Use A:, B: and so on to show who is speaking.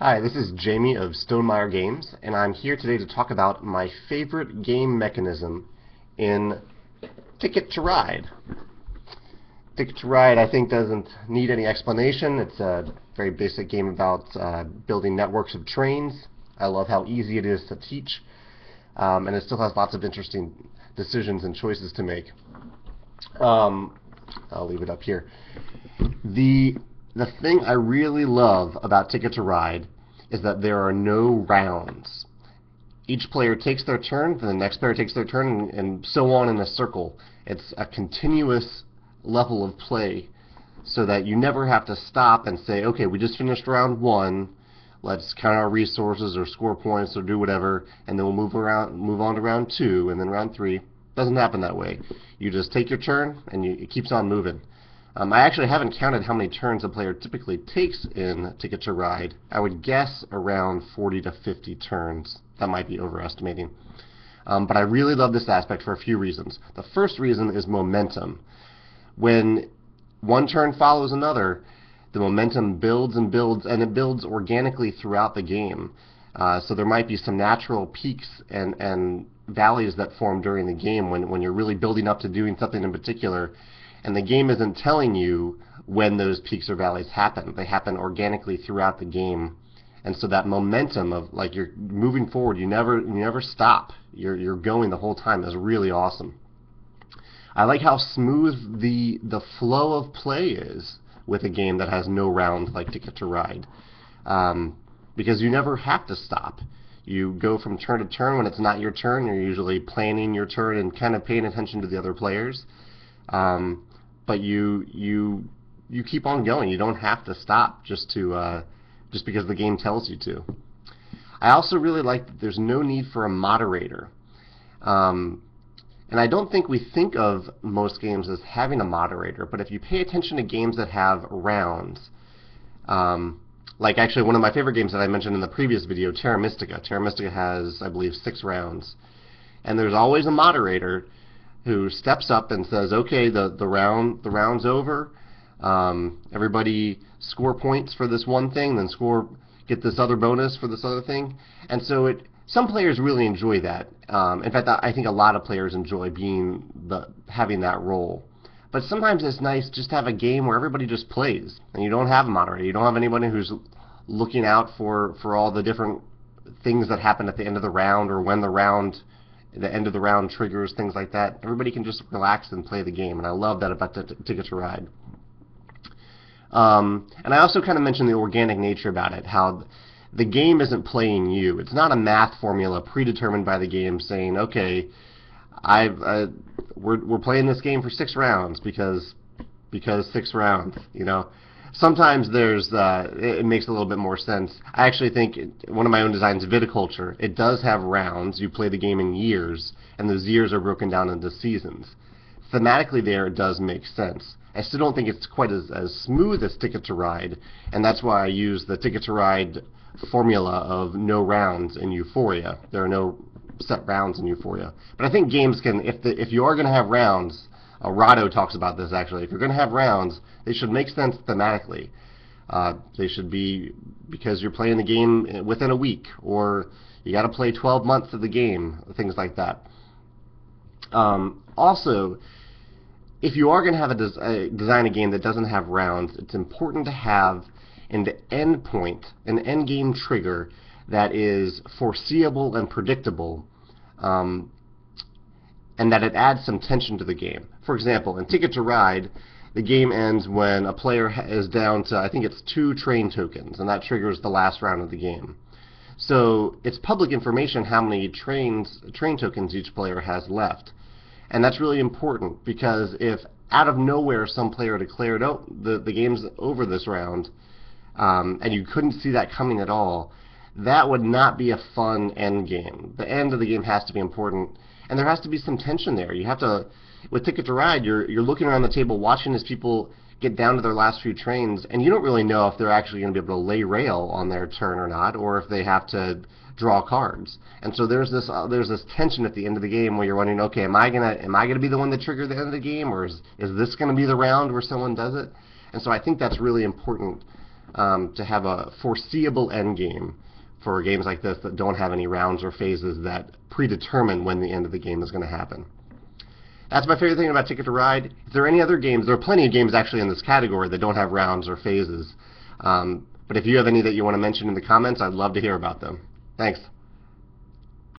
A: Hi, this is Jamie of Stonemeyer Games, and I'm here today to talk about my favorite game mechanism in Ticket to Ride. Ticket to Ride, I think, doesn't need any explanation. It's a very basic game about building networks of trains. I love how easy it is to teach, and it still has lots of interesting decisions and choices to make. I'll leave it up here. The thing I really love about Ticket to Ride is that there are no rounds. Each player takes their turn, then the next player takes their turn, and so on in a circle. It's a continuous level of play so that you never have to stop and say, okay, we just finished round one, let's count our resources or score points or do whatever, and then we'll move on to round two and then round three. It doesn't happen that way. You just take your turn and it keeps on moving. I actually haven't counted how many turns a player typically takes in Ticket to Ride. I would guess around 40 to 50 turns. That might be overestimating. But I really love this aspect for a few reasons. The first reason is momentum. When one turn follows another, the momentum builds and builds, and it builds organically throughout the game. So there might be some natural peaks and valleys that form during the game when you're really building up to doing something in particular. And the game isn't telling you when those peaks or valleys happen. They happen organically throughout the game. And so that momentum of, like, you're moving forward, you never stop. You're going the whole time is really awesome. I like how smooth the flow of play is with a game that has no round like Ticket to Ride. Because you never have to stop. You go from turn to turn. When it's not your turn, you're usually planning your turn and kind of paying attention to the other players. But you keep on going. You don't have to stop just because the game tells you to. I also really like that there's no need for a moderator. And I don't think we think of most games as having a moderator, but if you pay attention to games that have rounds, like actually one of my favorite games that I mentioned in the previous video, Terra Mystica. Terra Mystica has, I believe, 6 rounds. And there's always a moderator who steps up and says, okay, the round's over. Everybody score points for this one thing, then get this other bonus for this other thing. And so some players really enjoy that. In fact, I think a lot of players enjoy having that role. But sometimes it's nice just to have a game where everybody just plays, and you don't have a moderator. You don't have anybody who's looking out for all the different things that happen at the end of the round, or when the end of the round triggers, things like that. Everybody can just relax and play the game, and I love that about Ticket to Ride. And I also kind of mentioned the organic nature about it, how the game isn't playing you. It's not a math formula predetermined by the game saying, okay, we're playing this game for 6 rounds because 6 rounds, you know. Sometimes it makes a little bit more sense. I actually think one of my own designs, Viticulture, it does have rounds. You play the game in years, and those years are broken down into seasons. Thematically there, it does make sense. I still don't think it's quite as smooth as Ticket to Ride, and that's why I use the Ticket to Ride formula of no rounds in Euphoria. There are no set rounds in Euphoria. But I think games can, if you are going to have rounds, Rado talks about this actually. If you're going to have rounds, they should make sense thematically. They should be because you're playing the game within a week, or you got to play 12 months of the game, things like that. Also, if you are going to have design a game that doesn't have rounds, it's important to have an end point, an end game trigger that is foreseeable and predictable, and that it adds some tension to the game. For example, in Ticket to Ride, the game ends when a player is down to, I think it's 2 train tokens, and that triggers the last round of the game. So it's public information how many train tokens each player has left. And that's really important, because if out of nowhere some player declared, oh, the game's over this round, and you couldn't see that coming at all, that would not be a fun end game. The end of the game has to be important, and there has to be some tension there. You have to, with Ticket to Ride, you're looking around the table watching as people get down to their last few trains, and you don't really know if they're actually going to be able to lay rail on their turn or not, or if they have to draw cards. And so there's this tension at the end of the game where you're wondering, okay, am I gonna be the one that triggered the end of the game, or is this going to be the round where someone does it? And so I think that's really important to have a foreseeable end game for games like this that don't have any rounds or phases that predetermine when the end of the game is going to happen. That's my favorite thing about Ticket to Ride. If there are any other games, there are plenty of games actually in this category that don't have rounds or phases. But if you have any that you want to mention in the comments, I'd love to hear about them. Thanks.